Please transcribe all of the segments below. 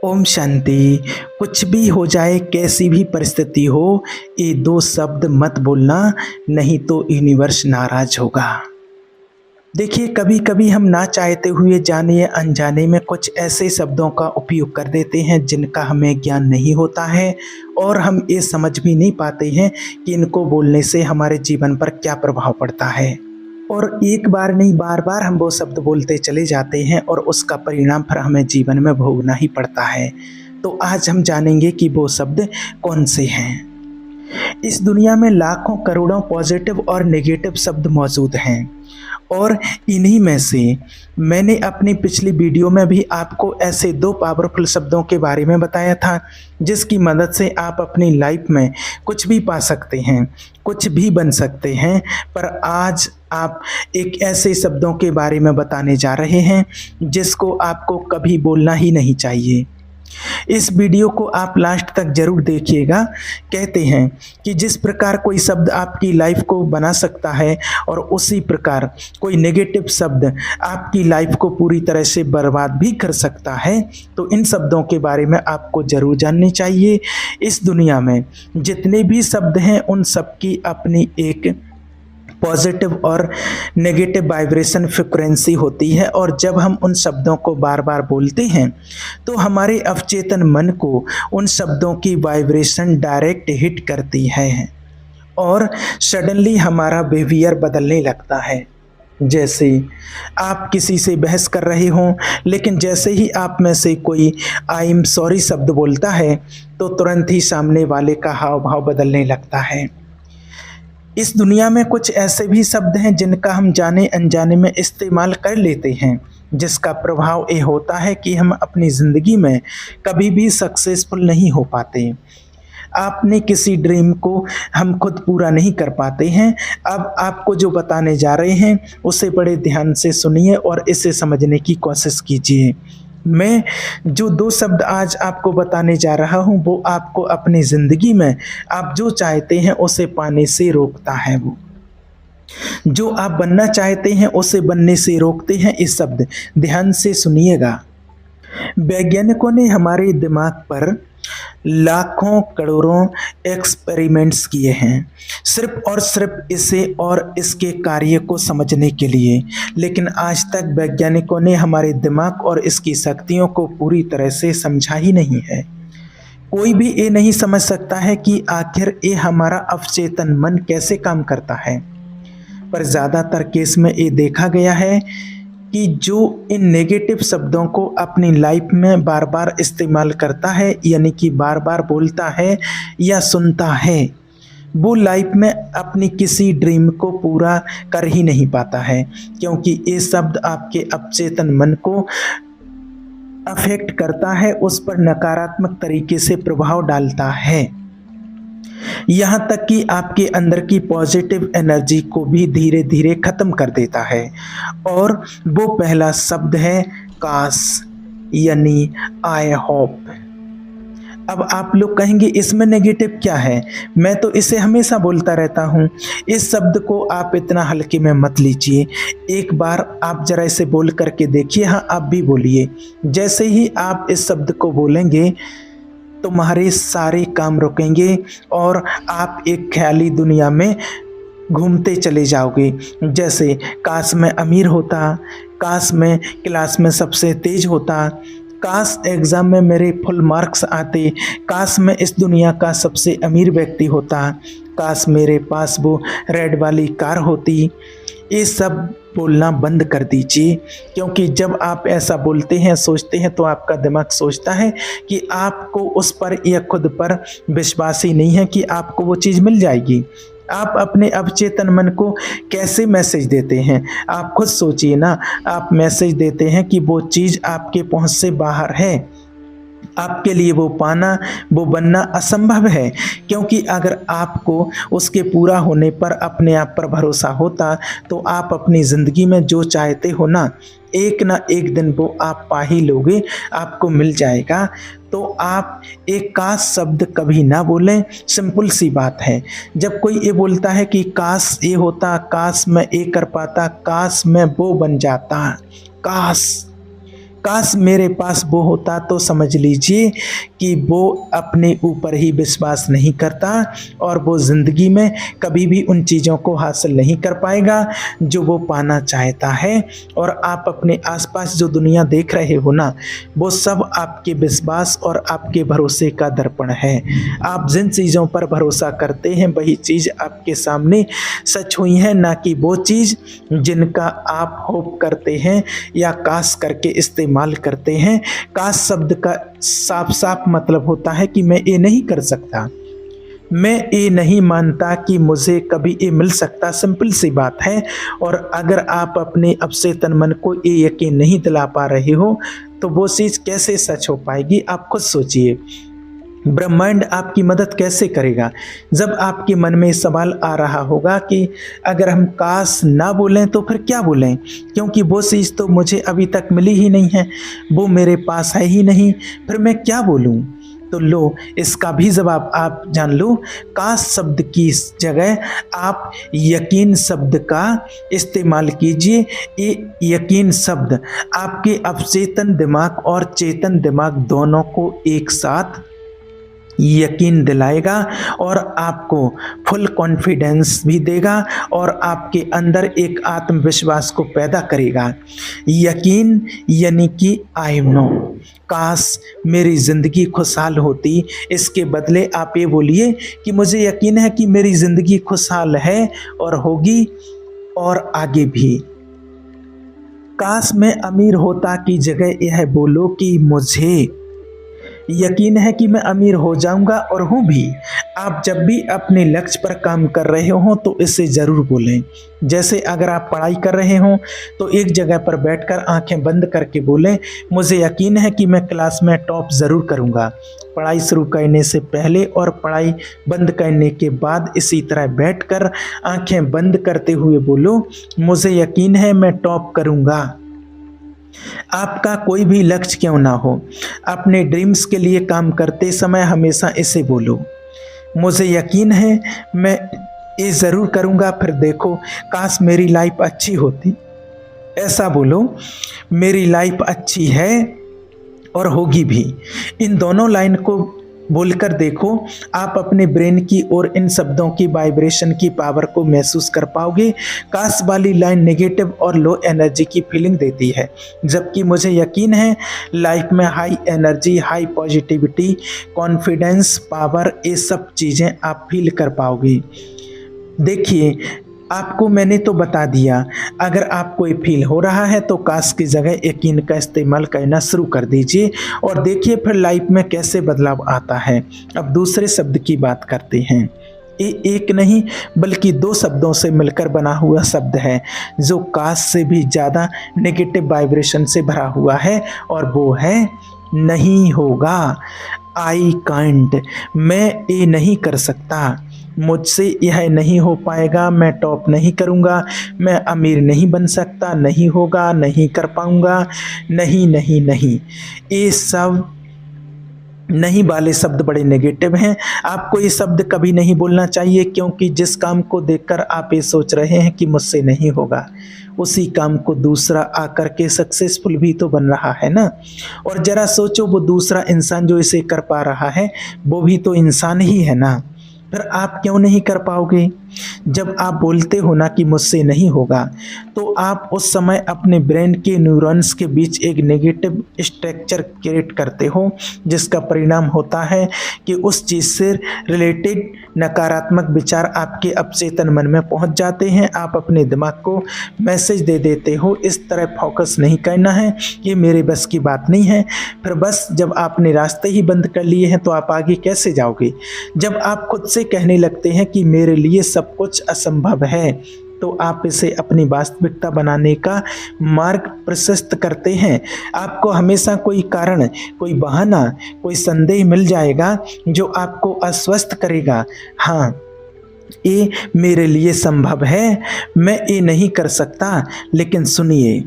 ओम शांति। कुछ भी हो जाए, कैसी भी परिस्थिति हो, ये दो शब्द मत बोलना, नहीं तो यूनिवर्स नाराज होगा। देखिए, कभी कभी हम ना चाहते हुए जाने या अनजाने में कुछ ऐसे शब्दों का उपयोग कर देते हैं जिनका हमें ज्ञान नहीं होता है और हम ये समझ भी नहीं पाते हैं कि इनको बोलने से हमारे जीवन पर क्या प्रभाव पड़ता है। और एक बार नहीं, बार बार हम वो शब्द बोलते चले जाते हैं और उसका परिणाम फिर हमें जीवन में भोगना ही पड़ता है। तो आज हम जानेंगे कि वो शब्द कौन से हैं। इस दुनिया में लाखों करोड़ों पॉजिटिव और नेगेटिव शब्द मौजूद हैं और इन्हीं में से मैंने अपनी पिछली वीडियो में भी आपको ऐसे दो पावरफुल शब्दों के बारे में बताया था जिसकी मदद से आप अपनी लाइफ में कुछ भी पा सकते हैं, कुछ भी बन सकते हैं। पर आज आप एक ऐसे शब्दों के बारे में बताने जा रहे हैं जिसको आपको कभी बोलना ही नहीं चाहिए। इस वीडियो को आप लास्ट तक जरूर देखिएगा। कहते हैं कि जिस प्रकार कोई शब्द आपकी लाइफ को बना सकता है और उसी प्रकार कोई नेगेटिव शब्द आपकी लाइफ को पूरी तरह से बर्बाद भी कर सकता है। तो इन शब्दों के बारे में आपको जरूर जाननी चाहिए। इस दुनिया में जितने भी शब्द हैं उन सब की अपनी एक पॉजिटिव और नेगेटिव वाइब्रेशन फ्रिक्वेंसी होती है और जब हम उन शब्दों को बार बार बोलते हैं तो हमारे अवचेतन मन को उन शब्दों की वाइब्रेशन डायरेक्ट हिट करती है और सडनली हमारा बिहेवियर बदलने लगता है। जैसे आप किसी से बहस कर रहे हों, लेकिन जैसे ही आप में से कोई आई एम सॉरी शब्द बोलता है तो तुरंत ही सामने वाले का हाव भाव बदलने लगता है। इस दुनिया में कुछ ऐसे भी शब्द हैं जिनका हम जाने अनजाने में इस्तेमाल कर लेते हैं, जिसका प्रभाव ये होता है कि हम अपनी ज़िंदगी में कभी भी सक्सेसफुल नहीं हो पाते। आपने किसी ड्रीम को हम खुद पूरा नहीं कर पाते हैं। अब आपको जो बताने जा रहे हैं उसे बड़े ध्यान से सुनिए और इसे समझने की कोशिश कीजिए। मैं जो दो शब्द आज आपको बताने जा रहा हूँ वो आपको अपनी ज़िंदगी में आप जो चाहते हैं उसे पाने से रोकता है। वो जो आप बनना चाहते हैं उसे बनने से रोकते हैं। इस शब्द ध्यान से सुनिएगा। वैज्ञानिकों ने हमारे दिमाग पर लाखों करोड़ों एक्सपेरिमेंट्स किए हैं सिर्फ और सिर्फ इसे और इसके कार्य को समझने के लिए, लेकिन आज तक वैज्ञानिकों ने हमारे दिमाग और इसकी शक्तियों को पूरी तरह से समझा ही नहीं है। कोई भी ये नहीं समझ सकता है कि आखिर ये हमारा अवचेतन मन कैसे काम करता है। पर ज़्यादातर केस में ये देखा गया है कि जो इन नेगेटिव शब्दों को अपनी लाइफ में बार बार इस्तेमाल करता है, यानी कि बार बार बोलता है या सुनता है, वो लाइफ में अपनी किसी ड्रीम को पूरा कर ही नहीं पाता है, क्योंकि ये शब्द आपके अवचेतन मन को अफेक्ट करता है, उस पर नकारात्मक तरीके से प्रभाव डालता है। यहाँ तक कि आपके अंदर की पॉजिटिव एनर्जी को भी धीरे धीरे खत्म कर देता है। और वो पहला शब्द है काश, यानी आई होप। अब आप लोग कहेंगे इसमें नेगेटिव क्या है? मैं तो इसे हमेशा बोलता रहता हूँ। इस शब्द को आप इतना हल्के में मत लीजिए। एक बार आप जरा इसे बोल करके देखिए। हाँ, आप भी बोलिए। जैसे ही आप इस शब्द को बोलेंगे तुम्हारे सारे काम रुकेंगे और आप एक ख्याली दुनिया में घूमते चले जाओगे। जैसे काश मैं अमीर होता, काश मैं क्लास में सबसे तेज होता, काश एग्ज़ाम में मेरे फुल मार्क्स आते, काश मैं इस दुनिया का सबसे अमीर व्यक्ति होता, काश मेरे पास वो रेड वाली कार होती। ये सब बोलना बंद कर दीजिए, क्योंकि जब आप ऐसा बोलते हैं, सोचते हैं, तो आपका दिमाग सोचता है कि आपको उस पर या खुद पर विश्वास ही नहीं है कि आपको वो चीज़ मिल जाएगी। आप अपने अवचेतन मन को कैसे मैसेज देते हैं? आप खुद सोचिए ना। आप मैसेज देते हैं कि वो चीज़ आपके पहुंच से बाहर है, आपके लिए वो पाना, वो बनना असंभव है। क्योंकि अगर आपको उसके पूरा होने पर अपने आप पर भरोसा होता तो आप अपनी ज़िंदगी में जो चाहते हो ना एक दिन वो आप पा ही लोगे, आपको मिल जाएगा। तो आप एक काश शब्द कभी ना बोलें। सिंपल सी बात है। जब कोई ये बोलता है कि काश ये होता, काश मैं ये कर पाता, काश मैं वो बन जाता, काश काश मेरे पास वो होता तो समझ लीजिए कि वो अपने ऊपर ही विश्वास नहीं करता और वो ज़िंदगी में कभी भी उन चीज़ों को हासिल नहीं कर पाएगा जो वो पाना चाहता है। और आप अपने आसपास जो दुनिया देख रहे हो ना, वो सब आपके विश्वास और आपके भरोसे का दर्पण है। आप जिन चीज़ों पर भरोसा करते हैं वही चीज़ आपके सामने सच हुई है, ना कि वो चीज़ जिनका आप होप करते हैं या काश करके इस्तेमाल करते हैं। काश शब्द का साफ साफ मतलब होता है कि मैं ये नहीं कर सकता, मैं ये नहीं मानता कि मुझे कभी ये मिल सकता। सिंपल सी बात है। और अगर आप अपने अवचेतन मन को ये यकीन नहीं दिला पा रहे हो तो वो चीज़ कैसे सच हो पाएगी? आप खुद सोचिए। ब्रह्मांड आपकी मदद कैसे करेगा? जब आपके मन में सवाल आ रहा होगा कि अगर हम काश ना बोलें तो फिर क्या बोलें, क्योंकि वो चीज़ तो मुझे अभी तक मिली ही नहीं है, वो मेरे पास है ही नहीं, फिर मैं क्या बोलूं? तो लो, इसका भी जवाब आप जान लो। काश शब्द की जगह आप यकीन शब्द का इस्तेमाल कीजिए। ये यकीन शब्द आपके अवचेतन दिमाग और चेतन दिमाग दोनों को एक साथ यकीन दिलाएगा और आपको फुल कॉन्फिडेंस भी देगा और आपके अंदर एक आत्मविश्वास को पैदा करेगा। यकीन यानी कि आई नो, काश मेरी ज़िंदगी खुशहाल होती। इसके बदले आप ये बोलिए कि मुझे यकीन है कि मेरी ज़िंदगी खुशहाल है और होगी और आगे भी। काश मैं अमीर होता की जगह यह बोलो कि मुझे यकीन है कि मैं अमीर हो जाऊंगा और हूँ भी। आप जब भी अपने लक्ष्य पर काम कर रहे हो तो इसे ज़रूर बोलें। जैसे अगर आप पढ़ाई कर रहे हो तो एक जगह पर बैठकर आंखें बंद करके बोलें, मुझे यकीन है कि मैं क्लास में टॉप ज़रूर करूँगा। पढ़ाई शुरू करने से पहले और पढ़ाई बंद करने के बाद इसी तरह बैठकर आंखें बंद करते हुए बोलो, मुझे यकीन है मैं टॉप करूँगा। आपका कोई भी लक्ष्य क्यों ना हो, अपने ड्रीम्स के लिए काम करते समय हमेशा इसे बोलो, मुझे यकीन है मैं ये ज़रूर करूँगा, फिर देखो काश मेरी लाइफ अच्छी होती। ऐसा बोलो, मेरी लाइफ अच्छी है और होगी भी। इन दोनों लाइन को बोलकर देखो, आप अपने ब्रेन की और इन शब्दों की वाइब्रेशन की पावर को महसूस कर पाओगे। काश वाली लाइन नेगेटिव और लो एनर्जी की फीलिंग देती है, जबकि मुझे यकीन है लाइफ में high energy, high positivity, confidence, power, ये सब चीज़ें आप फील कर पाओगे। देखिए, आपको मैंने तो बता दिया। अगर आपको ये फील हो रहा है तो काश की जगह यकीन का इस्तेमाल करना शुरू कर दीजिए और देखिए फिर लाइफ में कैसे बदलाव आता है। अब दूसरे शब्द की बात करते हैं। ये एक नहीं बल्कि दो शब्दों से मिलकर बना हुआ शब्द है जो काश से भी ज़्यादा नेगेटिव वाइब्रेशन से भरा हुआ है और वो है नहीं होगा। आई कांट, मैं ये नहीं कर सकता, मुझसे यह नहीं हो पाएगा, मैं टॉप नहीं करूँगा, मैं अमीर नहीं बन सकता, नहीं होगा, नहीं कर पाऊँगा, नहीं नहीं नहीं। ये सब नहीं वाले शब्द बड़े नेगेटिव हैं। आपको ये शब्द कभी नहीं बोलना चाहिए, क्योंकि जिस काम को देखकर आप ये सोच रहे हैं कि मुझसे नहीं होगा, उसी काम को दूसरा आकर के सक्सेसफुल भी तो बन रहा है ना। और ज़रा सोचो, वो दूसरा इंसान जो इसे कर पा रहा है वो भी तो इंसान ही है ना। फिर आप क्यों नहीं कर पाओगे? जब आप बोलते हो ना कि मुझसे नहीं होगा, तो आप उस समय अपने ब्रेन के न्यूरॉन्स के बीच एक नेगेटिव स्ट्रक्चर क्रिएट करते हो, जिसका परिणाम होता है कि उस चीज़ से रिलेटेड नकारात्मक विचार आपके अवचेतन मन में पहुंच जाते हैं। आप अपने दिमाग को मैसेज दे देते हो, इस तरह फोकस नहीं करना है, ये मेरे बस की बात नहीं है। फिर बस जब आपने रास्ते ही बंद कर लिए हैं तो आप आगे कैसे जाओगे? जब आप खुद से कहने लगते हैं कि मेरे लिए सब कुछ असंभव है, तो आप इसे अपनी वास्तविकता बनाने का मार्ग प्रशस्त करते हैं। आपको हमेशा कोई कारण, कोई बहाना, कोई संदेह मिल जाएगा जो आपको अस्वस्थ करेगा। हाँ, ये मेरे लिए संभव है, मैं ये नहीं कर सकता। लेकिन सुनिए,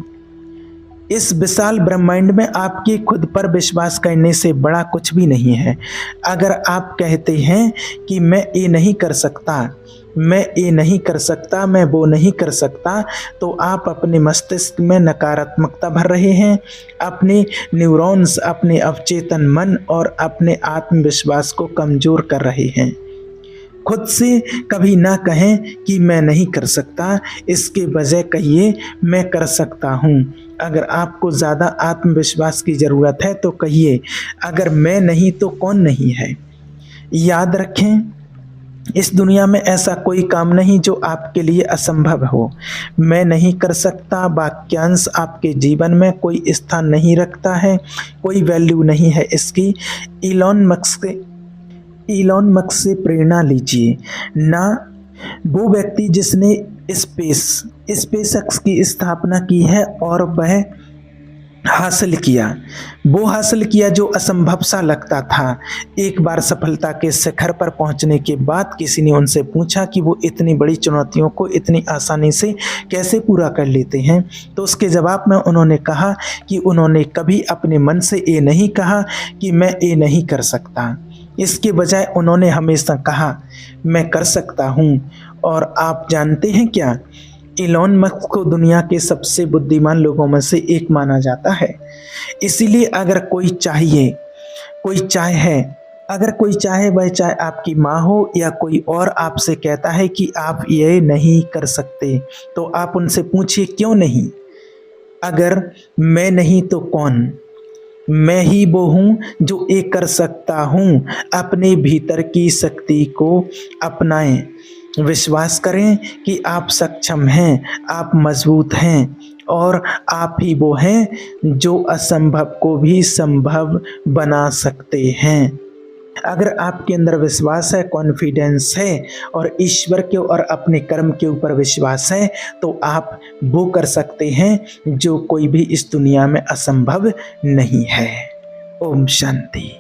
इस विशाल ब्रह्मांड में आपके खुद पर विश्वास करने से बड़ा कुछ भी नहीं है। अगर आप कहते हैं कि मैं ये नहीं कर सकता, मैं ये नहीं कर सकता, मैं वो नहीं कर सकता, तो आप अपने मस्तिष्क में नकारात्मकता भर रहे हैं। अपने न्यूरॉन्स, अपने अवचेतन मन और अपने आत्मविश्वास को कमज़ोर कर रहे हैं। खुद से कभी ना कहें कि मैं नहीं कर सकता, इसके बजाय कहिए मैं कर सकता हूँ। अगर आपको ज़्यादा आत्मविश्वास की ज़रूरत है तो कहिए अगर मैं नहीं तो कौन नहीं है। याद रखें, इस दुनिया में ऐसा कोई काम नहीं जो आपके लिए असंभव हो। मैं नहीं कर सकता वाक्यांश आपके जीवन में कोई स्थान नहीं रखता है, कोई वैल्यू नहीं है इसकी। इलॉन मस्क से प्रेरणा लीजिए, ना वो व्यक्ति जिसने स्पेसएक्स की स्थापना की है और वह हासिल किया जो असंभव सा लगता था। एक बार सफलता के शिखर पर पहुंचने के बाद किसी ने उनसे पूछा कि वो इतनी बड़ी चुनौतियों को इतनी आसानी से कैसे पूरा कर लेते हैं, तो उसके जवाब में उन्होंने कहा कि उन्होंने कभी अपने मन से ये नहीं कहा कि मैं ये नहीं कर सकता। इसके बजाय उन्होंने हमेशा कहा मैं कर सकता हूँ। और आप जानते हैं क्या, इलॉन मस्क को दुनिया के सबसे बुद्धिमान लोगों में से एक माना जाता है। इसीलिए अगर कोई चाहे वह चाहे आपकी माँ हो या कोई और आपसे कहता है कि आप ये नहीं कर सकते, तो आप उनसे पूछिए क्यों नहीं। अगर मैं नहीं तो कौन। मैं ही वो हूँ जो ये कर सकता हूँ। अपने भीतर की शक्ति को अपनाएं, विश्वास करें कि आप सक्षम हैं, आप मजबूत हैं और आप ही वो हैं जो असंभव को भी संभव बना सकते हैं। अगर आपके अंदर विश्वास है, कॉन्फिडेंस है और ईश्वर के और अपने कर्म के ऊपर विश्वास है, तो आप वो कर सकते हैं जो कोई भी इस दुनिया में असंभव नहीं है। ओम शांति।